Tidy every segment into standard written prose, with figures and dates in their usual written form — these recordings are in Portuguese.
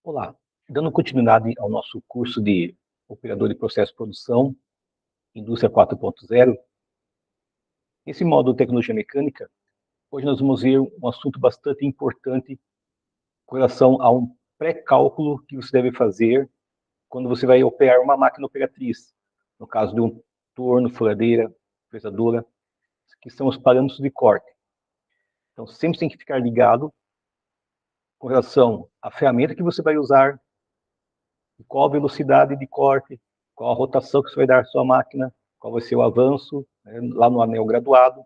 Olá, dando continuidade ao nosso curso de Operador de Processo de Produção, Indústria 4.0, esse módulo de Tecnologia Mecânica, hoje nós vamos ver um assunto bastante importante com relação a um pré-cálculo que você deve fazer quando você vai operar uma máquina operatriz, no caso de um torno, furadeira, fresadora, que são os parâmetros de corte. Então, sempre tem que ficar ligado com relação à ferramenta que você vai usar, qual a velocidade de corte, qual a rotação que você vai dar à sua máquina, qual vai ser o avanço, né, lá no anel graduado.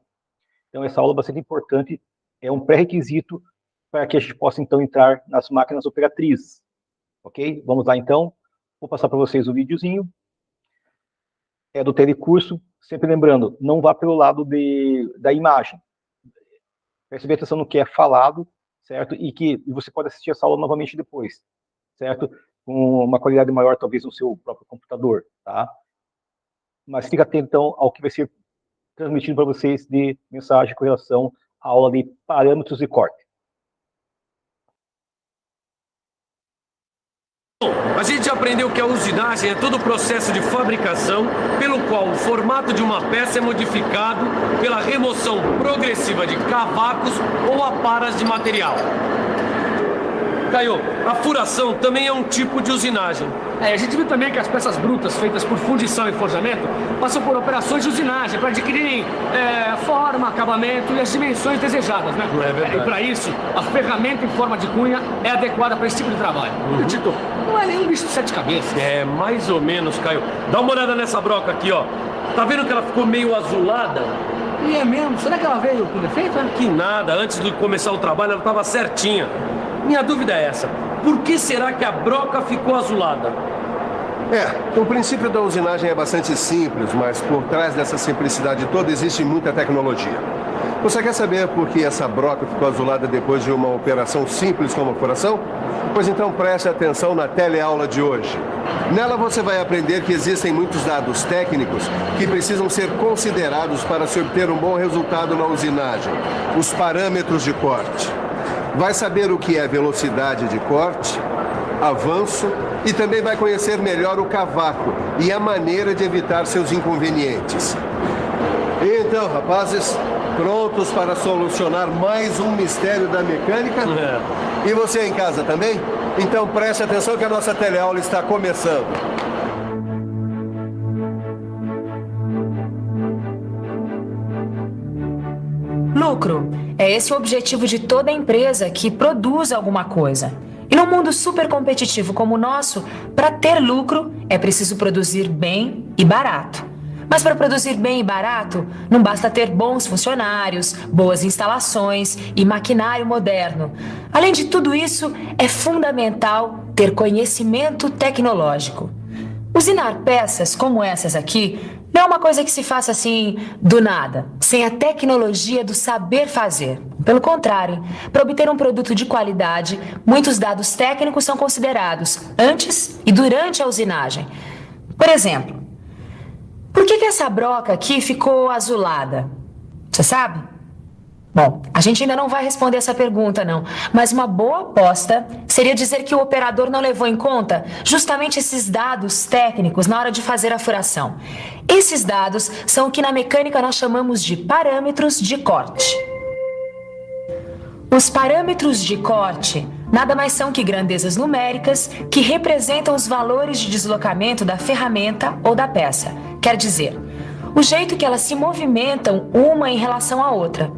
Então, essa aula é bastante importante, é um pré-requisito para que a gente possa, então, entrar nas máquinas operatrizes. Ok? Vamos lá, então. Vou passar para vocês o videozinho. É do telecurso. Sempre lembrando, não vá pelo lado da imagem. Preste atenção no que é falado, certo? E que você pode assistir essa aula novamente depois, certo? Com uma qualidade maior, talvez, no seu próprio computador, tá? Mas fica atento, então, ao que vai ser transmitido para vocês de mensagem com relação à aula de parâmetros de corte. A gente aprendeu que a usinagem é todo o processo de fabricação pelo qual o formato de uma peça é modificado pela remoção progressiva de cavacos ou aparas de material. Caio, a furação também é um tipo de usinagem. A gente viu também que as peças brutas feitas por fundição e forjamento passam por operações de usinagem para adquirirem forma, acabamento e as dimensões desejadas, né? Não é verdade. E para isso, a ferramenta em forma de cunha é adequada para esse tipo de trabalho. Tito, não é nenhum bicho de sete cabeças. É, mais ou menos, Caio. Dá uma olhada nessa broca aqui, ó. Tá vendo que ela ficou meio azulada? E é mesmo? Será que ela veio com defeito? Que nada, antes de começar o trabalho ela estava certinha. Minha dúvida é essa, por que será que a broca ficou azulada? O princípio da usinagem é bastante simples, mas por trás dessa simplicidade toda existe muita tecnologia. Você quer saber por que essa broca ficou azulada depois de uma operação simples como a furação? Pois então preste atenção na teleaula de hoje. Nela você vai aprender que existem muitos dados técnicos que precisam ser considerados para se obter um bom resultado na usinagem. Os parâmetros de corte. Vai saber o que é velocidade de corte, avanço e também vai conhecer melhor o cavaco e a maneira de evitar seus inconvenientes. Então, rapazes, prontos para solucionar mais um mistério da mecânica? E você em casa também? Então preste atenção que a nossa teleaula está começando. Lucro. É esse o objetivo de toda empresa que produz alguma coisa. E num mundo super competitivo como o nosso, para ter lucro, é preciso produzir bem e barato. Mas para produzir bem e barato, não basta ter bons funcionários, boas instalações e maquinário moderno. Além de tudo isso, é fundamental ter conhecimento tecnológico. Usinar peças como essas aqui não é uma coisa que se faça assim do nada, sem a tecnologia do saber fazer. Pelo contrário, para obter um produto de qualidade, muitos dados técnicos são considerados antes e durante a usinagem. Por exemplo, por que essa broca aqui ficou azulada? Você sabe? Bom, a gente ainda não vai responder essa pergunta, não. Mas uma boa aposta seria dizer que o operador não levou em conta justamente esses dados técnicos na hora de fazer a furação. Esses dados são o que na mecânica nós chamamos de parâmetros de corte. Os parâmetros de corte nada mais são que grandezas numéricas que representam os valores de deslocamento da ferramenta ou da peça. Quer dizer, o jeito que elas se movimentam uma em relação à outra.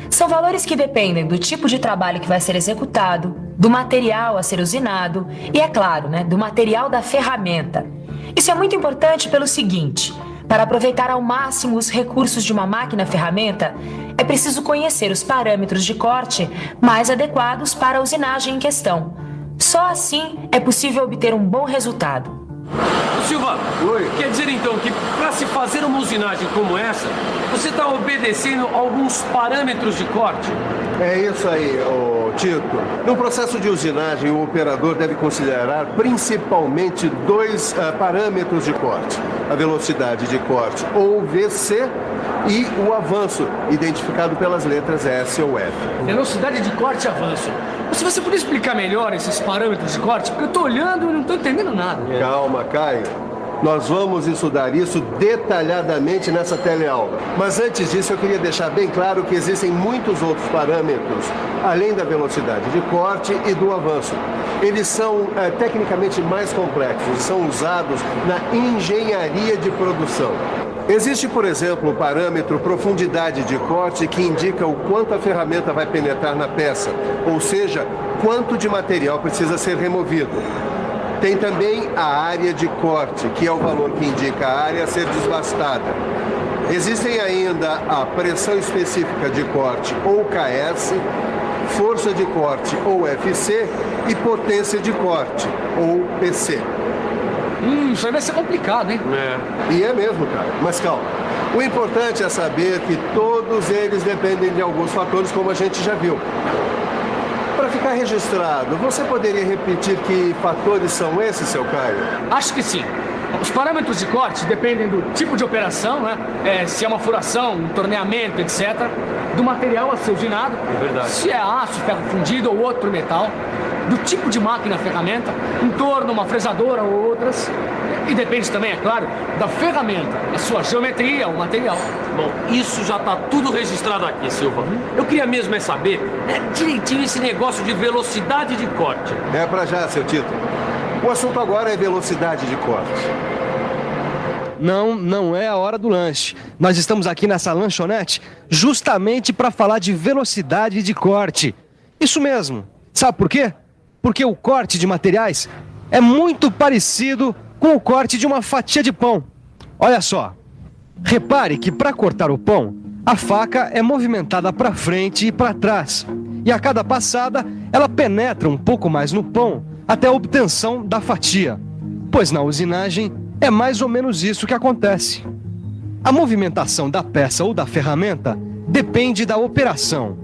São valores que dependem do tipo de trabalho que vai ser executado, do material a ser usinado e, é claro, do material da ferramenta. Isso é muito importante pelo seguinte: para aproveitar ao máximo os recursos de uma máquina-ferramenta, é preciso conhecer os parâmetros de corte mais adequados para a usinagem em questão. Só assim é possível obter um bom resultado. Silva, Oi. quer dizer então que para se fazer uma usinagem como essa, você está obedecendo alguns parâmetros de corte? É isso aí, Tito. No processo de usinagem, o operador deve considerar principalmente dois parâmetros de corte: a velocidade de corte, ou VC, e o avanço, identificado pelas letras S ou F. Velocidade de corte e avanço. Se você puder explicar melhor esses parâmetros de corte, porque eu estou olhando e não estou entendendo nada. Calma, Caio. Nós vamos estudar isso detalhadamente nessa teleaula. Mas antes disso, eu queria deixar bem claro que existem muitos outros parâmetros, além da velocidade de corte e do avanço. Eles são tecnicamente mais complexos e são usados na engenharia de produção. Existe, por exemplo, o parâmetro profundidade de corte, que indica o quanto a ferramenta vai penetrar na peça, ou seja, quanto de material precisa ser removido. Tem também a área de corte, que é o valor que indica a área a ser desbastada. Existem ainda a pressão específica de corte, ou KS, força de corte, ou FC, e potência de corte, ou PC. Isso aí vai ser complicado, hein? E é mesmo, cara. Mas calma. O importante é saber que todos eles dependem de alguns fatores, como a gente já viu. Para ficar registrado, você poderia repetir que fatores são esses, seu Caio? Acho que sim. Os parâmetros de corte dependem do tipo de operação, né? Se é uma furação, um torneamento, etc. Do material a ser usinado. É verdade. Se é aço, ferro fundido ou outro metal. Do tipo de máquina, ferramenta, um torno, uma fresadora ou outras. E depende também, é claro, da ferramenta, a sua geometria, o material. Bom, isso já está tudo registrado aqui, Silva. Eu queria mesmo é saber direitinho esse negócio de velocidade de corte. É pra já, seu Tito. O assunto agora é velocidade de corte. Não é a hora do lanche. Nós estamos aqui nessa lanchonete justamente para falar de velocidade de corte. Isso mesmo. Sabe por quê? Porque o corte de materiais é muito parecido com o corte de uma fatia de pão. Olha só. Repare que para cortar o pão, a faca é movimentada para frente e para trás. E a cada passada, ela penetra um pouco mais no pão até a obtenção da fatia. Pois na usinagem, é mais ou menos isso que acontece. A movimentação da peça ou da ferramenta depende da operação.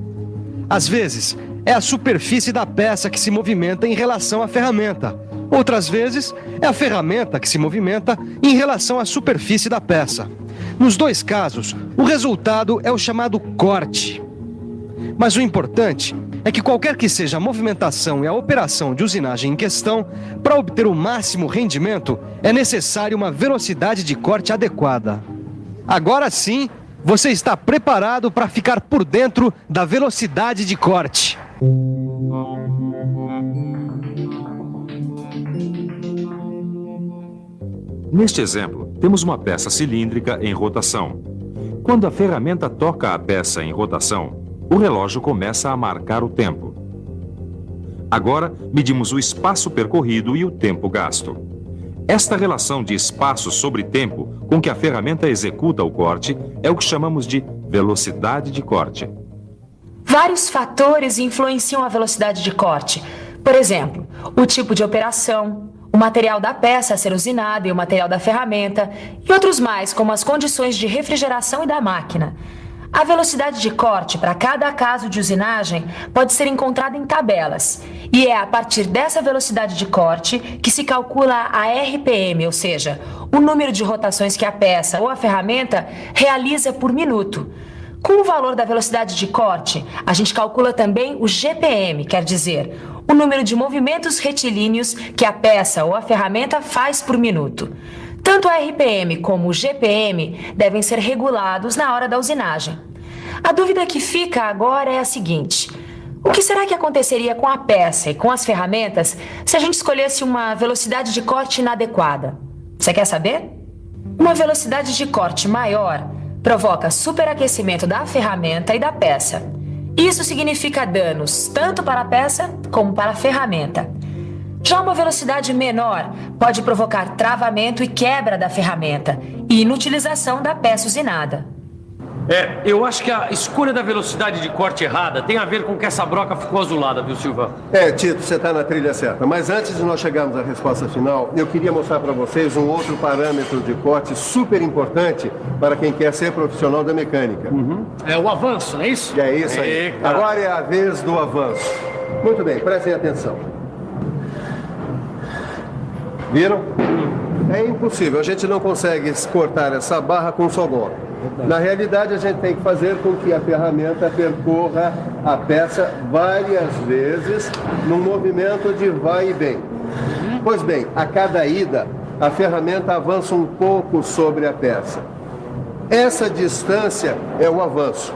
Às vezes, é a superfície da peça que se movimenta em relação à ferramenta. Outras vezes, é a ferramenta que se movimenta em relação à superfície da peça. Nos dois casos, o resultado é o chamado corte. Mas o importante é que qualquer que seja a movimentação e a operação de usinagem em questão, para obter o máximo rendimento, é necessário uma velocidade de corte adequada. Agora sim, você está preparado para ficar por dentro da velocidade de corte. Neste exemplo, temos uma peça cilíndrica em rotação. Quando a ferramenta toca a peça em rotação, o relógio começa a marcar o tempo. Agora, medimos o espaço percorrido e o tempo gasto. Esta relação de espaço sobre tempo com que a ferramenta executa o corte é o que chamamos de velocidade de corte. Vários fatores influenciam a velocidade de corte. Por exemplo, o tipo de operação, o material da peça a ser usinada e o material da ferramenta, e outros mais, como as condições de refrigeração e da máquina. A velocidade de corte para cada caso de usinagem pode ser encontrada em tabelas, e é a partir dessa velocidade de corte que se calcula a RPM, ou seja, o número de rotações que a peça ou a ferramenta realiza por minuto. Com o valor da velocidade de corte, a gente calcula também o GPM, quer dizer, o número de movimentos retilíneos que a peça ou a ferramenta faz por minuto. Tanto a RPM como o GPM devem ser regulados na hora da usinagem. A dúvida que fica agora é a seguinte: o que será que aconteceria com a peça e com as ferramentas se a gente escolhesse uma velocidade de corte inadequada? Você quer saber? Uma velocidade de corte maior provoca superaquecimento da ferramenta e da peça. Isso significa danos tanto para a peça como para a ferramenta. Já uma velocidade menor pode provocar travamento e quebra da ferramenta e inutilização da peça usinada. Eu acho que a escolha da velocidade de corte errada tem a ver com que essa broca ficou azulada, viu, Silva? Tito, você está na trilha certa. Mas antes de nós chegarmos à resposta final, eu queria mostrar para vocês um outro parâmetro de corte super importante para quem quer ser profissional da mecânica. É o avanço, não é isso? É isso aí. Cara. Agora é a vez do avanço. Muito bem, prestem atenção. Viram? É impossível, a gente não consegue cortar essa barra com um só golpe. Na realidade, a gente tem que fazer com que a ferramenta percorra a peça várias vezes num movimento de vai e vem. Pois bem, a cada ida, a ferramenta avança um pouco sobre a peça. Essa distância é o avanço.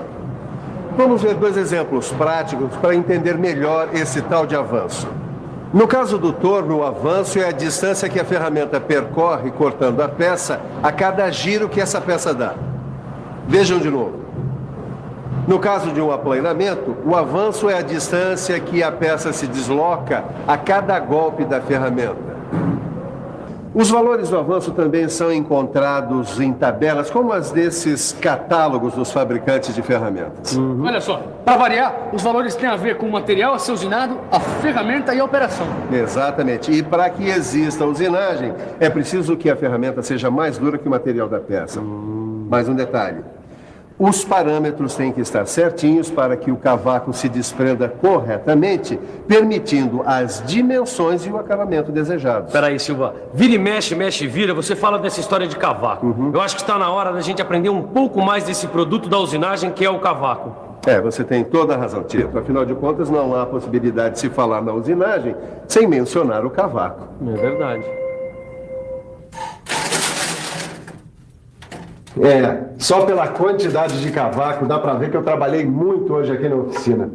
Vamos ver 2 exemplos práticos para entender melhor esse tal de avanço. No caso do torno, o avanço é a distância que a ferramenta percorre cortando a peça a cada giro que essa peça dá. Vejam de novo. No caso de um aplanamento, o avanço é a distância que a peça se desloca a cada golpe da ferramenta. Os valores do avanço também são encontrados em tabelas, como as desses catálogos dos fabricantes de ferramentas. Olha só, para variar, os valores têm a ver com o material a ser usinado, a ferramenta e a operação. Exatamente. E para que exista usinagem, é preciso que a ferramenta seja mais dura que o material da peça. Mais um detalhe. Os parâmetros têm que estar certinhos para que o cavaco se desprenda corretamente, permitindo as dimensões e o acabamento desejados. Peraí, Silva. Vira e mexe, mexe e vira. Você fala dessa história de cavaco. Eu acho que está na hora da gente aprender um pouco mais desse produto da usinagem que é o cavaco. Você tem toda a razão, Tito. Afinal de contas, não há possibilidade de se falar na usinagem sem mencionar o cavaco. É verdade. Só pela quantidade de cavaco dá para ver que eu trabalhei muito hoje aqui na oficina.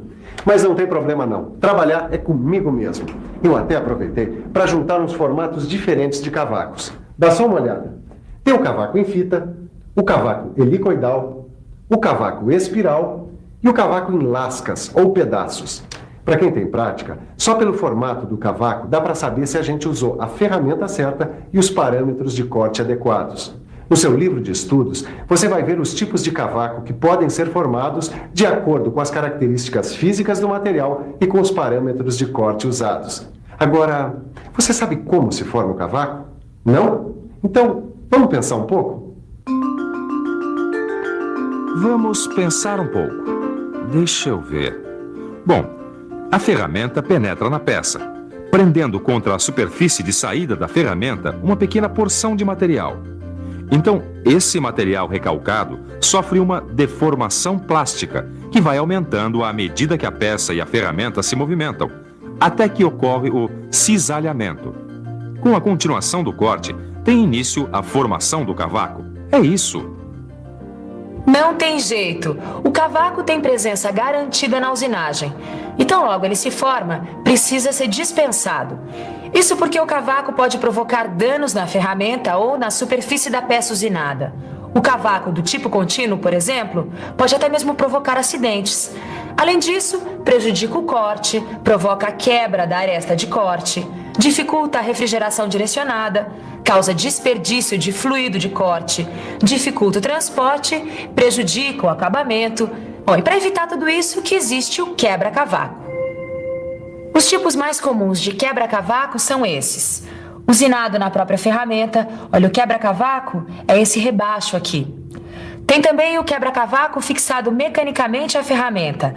Mas não tem problema não. Trabalhar é comigo mesmo. Eu até aproveitei para juntar uns formatos diferentes de cavacos. Dá só uma olhada. Tem o cavaco em fita, o cavaco helicoidal, o cavaco espiral e o cavaco em lascas ou pedaços. Para quem tem prática, só pelo formato do cavaco dá para saber se a gente usou a ferramenta certa e os parâmetros de corte adequados. No seu livro de estudos, você vai ver os tipos de cavaco que podem ser formados de acordo com as características físicas do material e com os parâmetros de corte usados. Agora, você sabe como se forma o cavaco? Não? Então, vamos pensar um pouco? Vamos pensar um pouco. Deixa eu ver. Bom, a ferramenta penetra na peça, prendendo contra a superfície de saída da ferramenta uma pequena porção de material. Então, esse material recalcado sofre uma deformação plástica, que vai aumentando à medida que a peça e a ferramenta se movimentam, até que ocorre o cisalhamento. Com a continuação do corte, tem início a formação do cavaco. É isso. Não tem jeito. O cavaco tem presença garantida na usinagem. Então, logo ele se forma, precisa ser dispensado. Isso porque o cavaco pode provocar danos na ferramenta ou na superfície da peça usinada. O cavaco do tipo contínuo, por exemplo, pode até mesmo provocar acidentes. Além disso, prejudica o corte, provoca a quebra da aresta de corte, dificulta a refrigeração direcionada, causa desperdício de fluido de corte, dificulta o transporte, prejudica o acabamento. Bom, e para evitar tudo isso que existe o quebra-cavaco. Os tipos mais comuns de quebra-cavaco são esses. Usinado na própria ferramenta, olha, o quebra-cavaco é esse rebaixo aqui. Tem também o quebra-cavaco fixado mecanicamente à ferramenta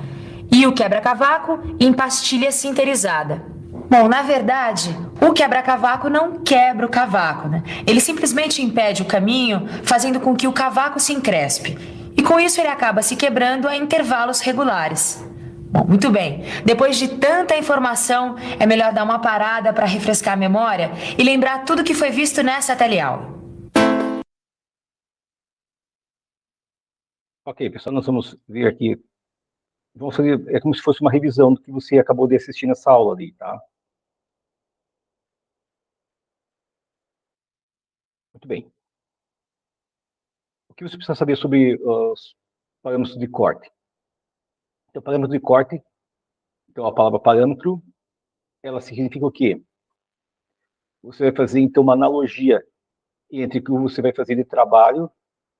e o quebra-cavaco em pastilha sinterizada. Bom, na verdade, o quebra-cavaco não quebra o cavaco, né? Ele simplesmente impede o caminho, fazendo com que o cavaco se encrespe. E com isso ele acaba se quebrando a intervalos regulares. Bom, muito bem. Depois de tanta informação, é melhor dar uma parada para refrescar a memória e lembrar tudo que foi visto nessa teleaula. Ok, pessoal, nós vamos ver aqui. Vamos fazer, é como se fosse uma revisão do que você acabou de assistir nessa aula ali, tá? Muito bem. O que você precisa saber sobre os parâmetros de corte? Então, parâmetro de corte, então a palavra parâmetro, ela significa o quê? Você vai fazer, então, uma analogia entre o que você vai fazer de trabalho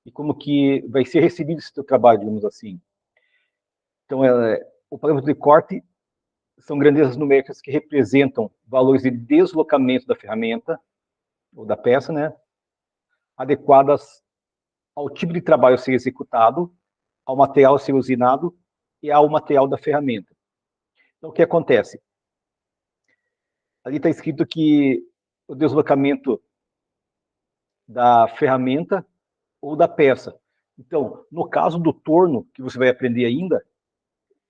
e como que vai ser recebido esse teu trabalho, digamos assim. Então, o parâmetro de corte são grandezas numéricas que representam valores de deslocamento da ferramenta ou da peça, né, adequadas ao tipo de trabalho a ser executado, ao material a ser usinado e ao material da ferramenta. Então, o que acontece? Ali está escrito que o deslocamento da ferramenta ou da peça. Então, no caso do torno, que você vai aprender ainda,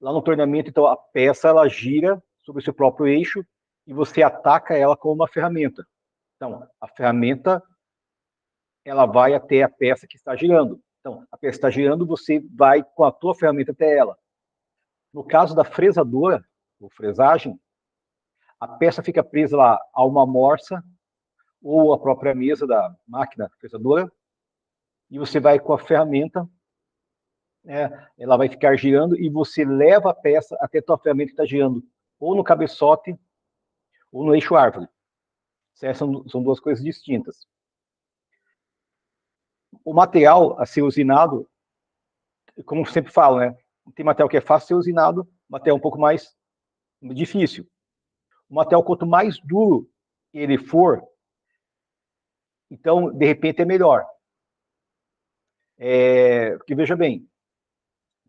lá no torneamento, então, a peça ela gira sobre o seu próprio eixo e você ataca ela com uma ferramenta. Então, a ferramenta ela vai até a peça que está girando. Então, a peça está girando, você vai com a tua ferramenta até ela. No caso da fresadora, ou fresagem, a peça fica presa lá a uma morsa ou a própria mesa da máquina fresadora, e você vai com a ferramenta, né, ela vai ficar girando e você leva a peça até a tua ferramenta que está girando, ou no cabeçote, ou no eixo árvore. Certo? São duas coisas distintas. O material a ser usinado, como eu sempre falo, né, tem material que é fácil ser usinado, material um pouco mais difícil. O material, quanto mais duro ele for, então, de repente, é melhor. Porque, veja bem,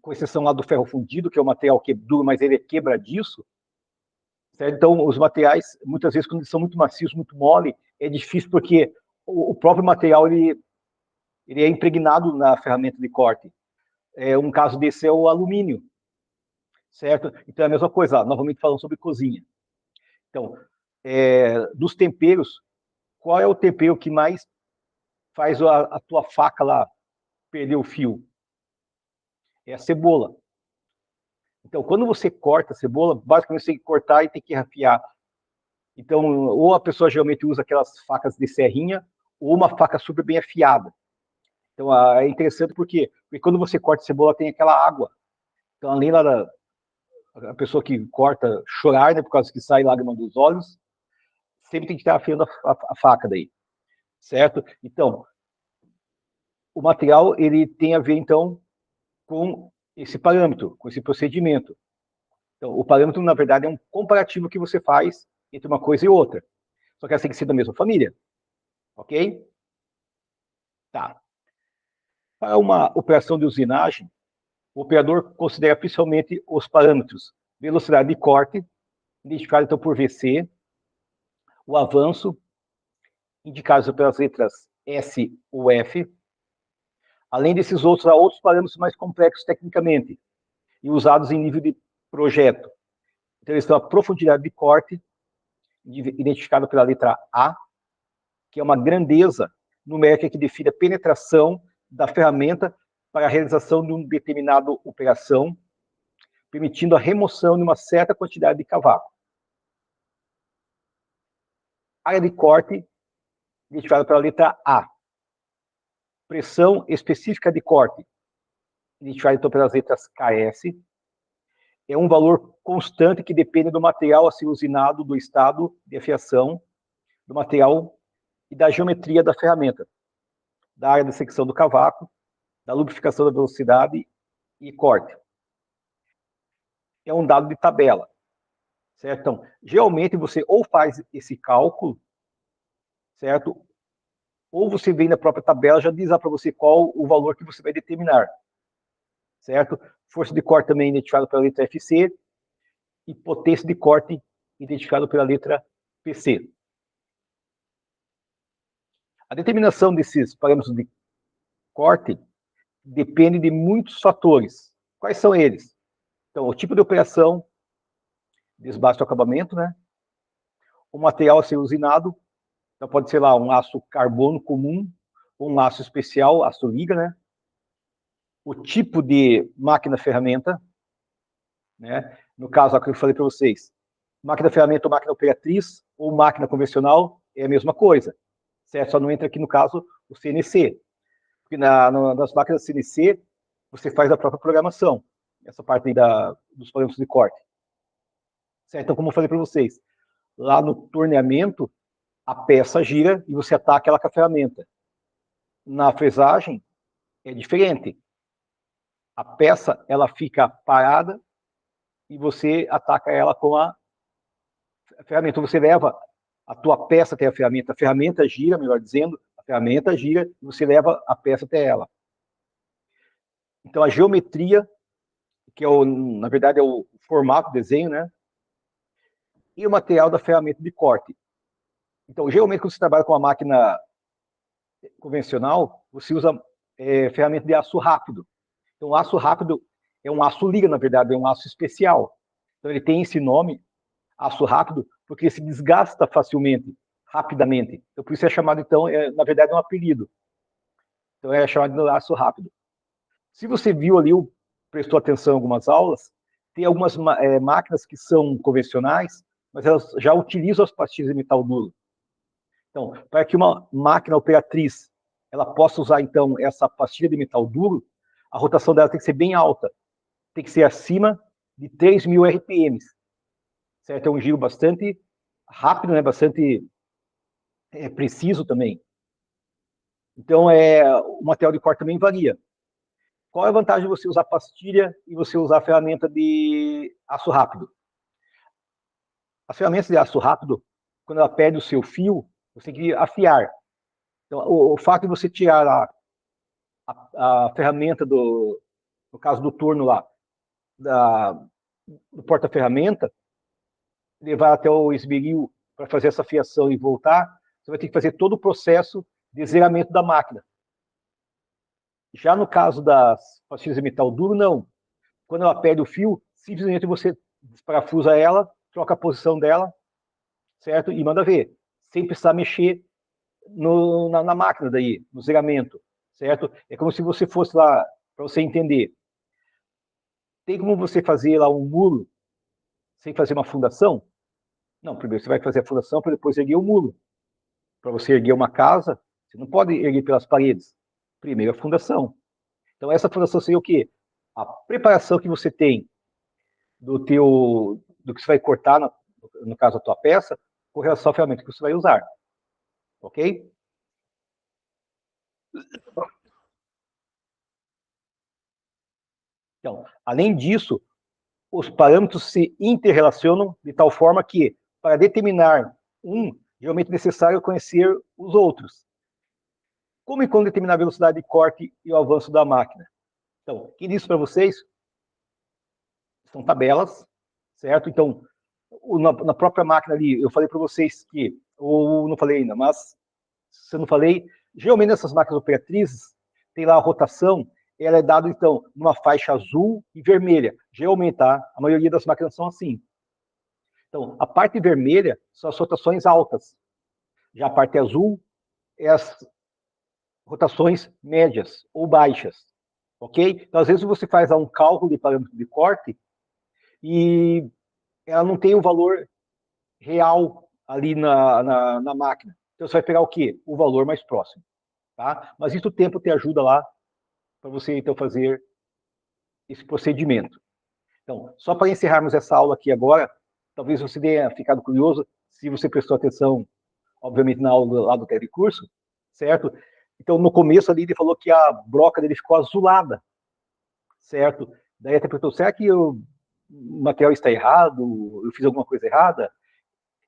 com exceção lá do ferro fundido, que é um material que é duro, mas ele é quebradiço, certo? Então, os materiais, muitas vezes, quando eles são muito macios, muito mole, é difícil porque o próprio material ele é impregnado na ferramenta de corte. Um caso desse é o alumínio, certo? Então, é a mesma coisa, novamente falando sobre cozinha. Então, dos temperos, qual é o tempero que mais faz a tua faca lá perder o fio? É a cebola. Então, quando você corta a cebola, basicamente você tem que cortar e tem que afiar. Então, ou a pessoa geralmente usa aquelas facas de serrinha, ou uma faca super bem afiada. Então, é interessante porque quando você corta a cebola, tem aquela água. Então, além da a pessoa que corta chorar, né, por causa que sai lágrima dos olhos, sempre tem que estar afiando a faca daí, certo? Então, o material, ele tem a ver, então, com esse parâmetro, com esse procedimento. Então, o parâmetro, na verdade, é um comparativo que você faz entre uma coisa e outra. Só que ela tem que ser da mesma família, ok? Tá. Para uma operação de usinagem, o operador considera principalmente os parâmetros velocidade de corte, identificado então por VC, o avanço, indicados pelas letras S ou F. Além desses outros, há outros parâmetros mais complexos tecnicamente e usados em nível de projeto. Então, eles estão a profundidade de corte, identificado pela letra A, que é uma grandeza numérica que define a penetração da ferramenta para a realização de uma determinada operação, permitindo a remoção de uma certa quantidade de cavaco. Área de corte, identificada pela letra A. Pressão específica de corte, identificada então pelas letras KS. É um valor constante que depende do material a ser usinado, do estado de afiação do material e da geometria da ferramenta, da área de secção do cavaco, da lubrificação da velocidade e corte. É um dado de tabela, certo? Então, geralmente você ou faz esse cálculo, certo? Ou você vem na própria tabela, já diz lá para você qual o valor que você vai determinar, certo? Força de corte também identificada pela letra FC e potência de corte identificada pela letra PC. A determinação desses parâmetros de corte depende de muitos fatores. Quais são eles? Então, o tipo de operação, desbaste ou acabamento, né? O material a ser usinado, então pode ser lá um aço carbono comum, ou um aço especial, aço liga, né? O tipo de máquina-ferramenta, né? No caso, que eu falei para vocês, máquina-ferramenta ou máquina operatriz, ou máquina convencional, é a mesma coisa, certo? Só não entra aqui, no caso, o CNC. Porque nas máquinas CNC, você faz a própria programação, essa parte aí dos parâmetros de corte. Certo? Então, como eu falei para vocês, lá no torneamento, a peça gira e você ataca ela com a ferramenta. Na fresagem, é diferente. A peça, ela fica parada e você ataca ela com a ferramenta. Você leva a tua peça até a ferramenta gira, melhor dizendo, a ferramenta gira e você leva a peça até ela. Então, a geometria, que é na verdade é o formato do desenho, né? E o material da ferramenta de corte. Então, geralmente, quando você trabalha com uma máquina convencional, você usa ferramenta de aço rápido. Então, o aço rápido é um aço liga, na verdade, é um aço especial. Então, ele tem esse nome, aço rápido, porque se desgasta facilmente, rapidamente. Então, por isso é chamado, então, na verdade, é um apelido. Então, é chamado de aço rápido. Se você viu ali, prestou atenção em algumas aulas, tem algumas máquinas que são convencionais, mas elas já utilizam as pastilhas de metal duro. Então, para que uma máquina operatriz ela possa usar, então, essa pastilha de metal duro, a rotação dela tem que ser bem alta. Tem que ser acima de 3.000 RPMs. Certo? É um giro bastante rápido, né? Bastante preciso também. Então, o material de corte também varia. Qual é a vantagem de você usar pastilha e você usar a ferramenta de aço rápido? As ferramentas de aço rápido, quando ela perde o seu fio, você tem que afiar. Então, o fato de você tirar a ferramenta no caso do torno lá, do porta-ferramenta, levar até o esmeril para fazer essa fiação e voltar, você vai ter que fazer todo o processo de zeramento da máquina. Já no caso das pastilhas de metal duro, não. Quando ela perde o fio, simplesmente você desparafusa ela, troca a posição dela, certo? E manda ver, sem precisar mexer na máquina daí, no zeramento, certo? É como se você fosse lá, para você entender. Tem como você fazer lá um muro sem fazer uma fundação? Não, primeiro você vai fazer a fundação para depois erguer o muro. Para você erguer uma casa, você não pode erguer pelas paredes. Primeiro a fundação. Então essa fundação seria o quê? A preparação que você tem do que você vai cortar, no caso a tua peça, com relação à ferramenta que você vai usar. Ok? Então, além disso, os parâmetros se interrelacionam de tal forma que, para determinar geralmente é necessário conhecer os outros. Como e quando determinar a velocidade de corte e o avanço da máquina? Então, quem disse para vocês? São tabelas, certo? Então, na própria máquina ali, eu falei para vocês que, ou não falei ainda, mas se eu não falei, geralmente nessas máquinas operatrizes, tem lá a rotação, ela é dada, então, numa faixa azul e vermelha. Geralmente, tá? A maioria das máquinas são assim. Então, a parte vermelha são as rotações altas. Já a parte azul é as rotações médias ou baixas. Ok? Então, às vezes, você faz lá um cálculo de parâmetro de corte e ela não tem o valor real ali na máquina. Então, você vai pegar o quê? O valor mais próximo. Tá? Mas isso o tempo te ajuda lá para você, então, fazer esse procedimento. Então, só para encerrarmos essa aula aqui agora, talvez você tenha ficado curioso, se você prestou atenção, obviamente, na aula lá do telecurso, certo? Então, no começo ali, ele falou que a broca dele ficou azulada, certo? Daí até perguntou, será que o material está errado? Eu fiz alguma coisa errada?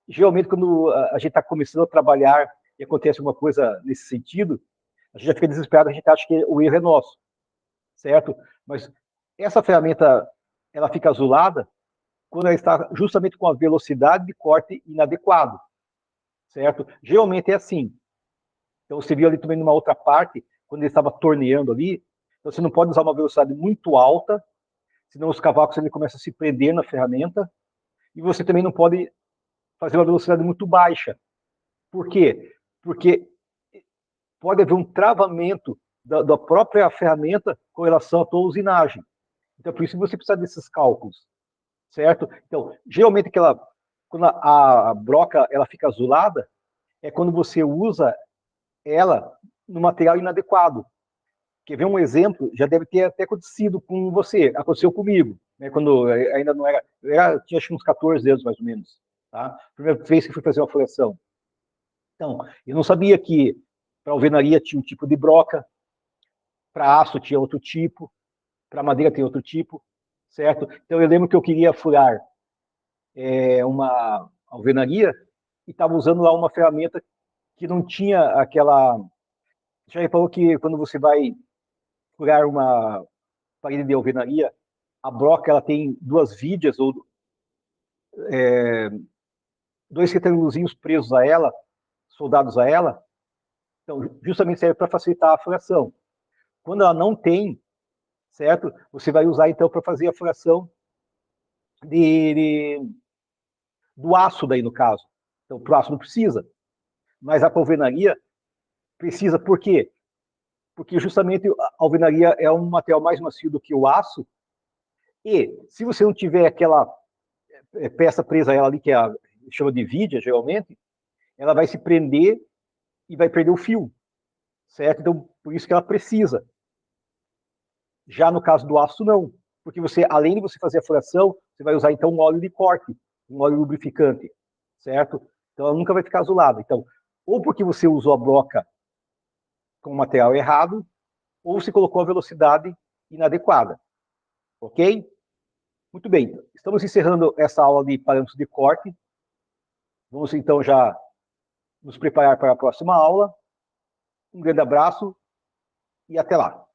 Geralmente, quando a gente está começando a trabalhar e acontece alguma coisa nesse sentido, a gente já fica desesperado, a gente acha que o erro é nosso, certo? Mas essa ferramenta, ela fica azulada quando ela está justamente com a velocidade de corte inadequado, certo? Geralmente é assim. Então, você viu ali também numa outra parte, quando ele estava torneando ali, então você não pode usar uma velocidade muito alta, senão os cavacos ele começam a se prender na ferramenta, e você também não pode fazer uma velocidade muito baixa. Por quê? Porque pode haver um travamento da própria ferramenta com relação à tua usinagem. Então, por isso que você precisa desses cálculos, certo? Então, geralmente, quando a broca ela fica azulada, é quando você usa ela no material inadequado. Quer ver um exemplo? Já deve ter até acontecido com você, aconteceu comigo, né? Quando ainda não era, tinha acho uns 14 anos mais ou menos, tá? Primeira vez que fui fazer uma furação. Então, eu não sabia que para alvenaria tinha um tipo de broca, para aço tinha outro tipo, para madeira tem outro tipo, certo? Então eu lembro que eu queria furar uma alvenaria e estava usando lá uma ferramenta que não tinha aquela... Já reparou que quando você vai furar uma parede de alvenaria, a broca ela tem duas vigas ou dois retângulozinhos presos a ela, soldados a ela? Então, justamente serve para facilitar a furação. Quando ela não tem, certo? Você vai usar, então, para fazer a furação do aço, daí, no caso. Então, para o aço não precisa. Mas a alvenaria precisa, por quê? Porque justamente a alvenaria é um material mais macio do que o aço, e se você não tiver aquela peça presa a ela ali, que chama de vidia, geralmente, ela vai se prender e vai perder o fio, certo? Então, por isso que ela precisa. Já no caso do aço, não. Porque você, além de você fazer a furação, você vai usar, então, um óleo de corte, um óleo lubrificante, certo? Então, ela nunca vai ficar azulada. Então, ou porque você usou a broca com o material errado, ou você colocou a velocidade inadequada. Ok? Muito bem. Estamos encerrando essa aula de parâmetros de corte. Vamos, então, já nos preparar para a próxima aula. Um grande abraço e até lá.